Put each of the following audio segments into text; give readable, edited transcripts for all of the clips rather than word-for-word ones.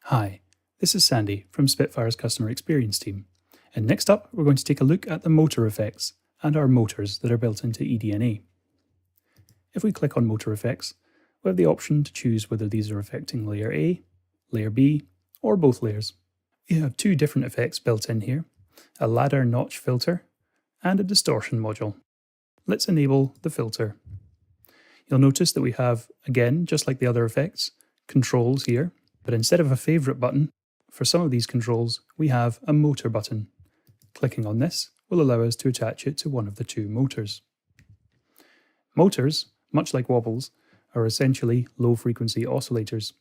Hi, this is Sandy from Spitfire's Customer Experience team, and next up we're going to take a look at the motor effects and our motors that are built into eDNA. If we click on Motor Effects, we have the option to choose whether these are affecting layer A, layer B, or both layers. We have two different effects built in here, a ladder notch filter and a distortion module. Let's enable the filter. You'll notice that we have, again, just like the other effects, controls here, but instead of a favourite button, for some of these controls, we have a motor button. Clicking on this will allow us to attach it to one of the two motors. Motors, much like wobbles, are essentially low-frequency oscillators.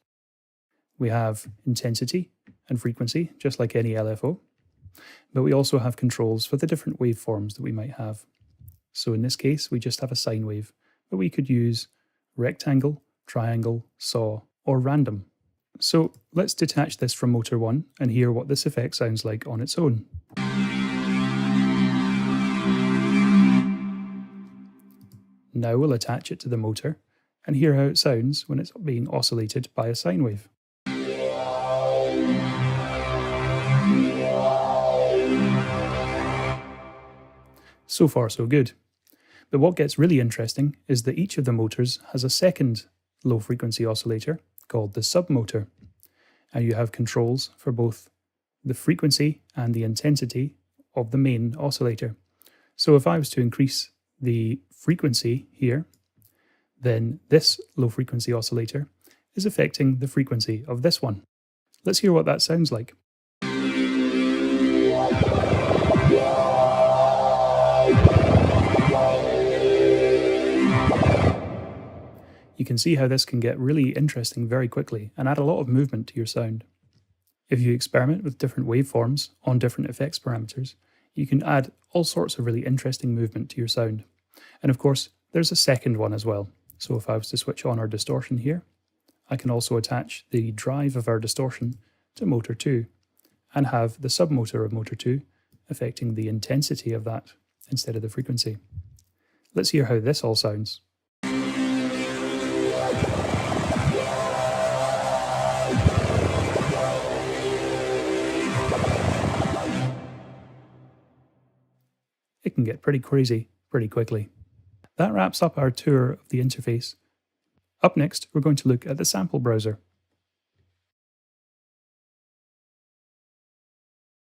We have intensity and frequency, just like any LFO, but we also have controls for the different waveforms that we might have. So in this case, we just have a sine wave, but we could use rectangle, triangle, saw, or random. So let's detach this from motor 1 and hear what this effect sounds like on its own. Now we'll attach it to the motor and hear how it sounds when it's being oscillated by a sine wave. So far so good. But what gets really interesting is that each of the motors has a second low-frequency oscillator called the submotor, and you have controls for both the frequency and the intensity of the main oscillator. So if I was to increase the frequency here, then this low-frequency oscillator is affecting the frequency of this one. Let's hear what that sounds like. You can see how this can get really interesting very quickly and add a lot of movement to your sound. If you experiment with different waveforms on different effects parameters, you can add all sorts of really interesting movement to your sound. And of course, there's a second one as well. So if I was to switch on our distortion here, I can also attach the drive of our distortion to motor 2 and have the submotor of motor 2 affecting the intensity of that instead of the frequency. Let's hear how this all sounds. It can get pretty crazy pretty quickly. That wraps up our tour of the interface. Up next, we're going to look at the sample browser.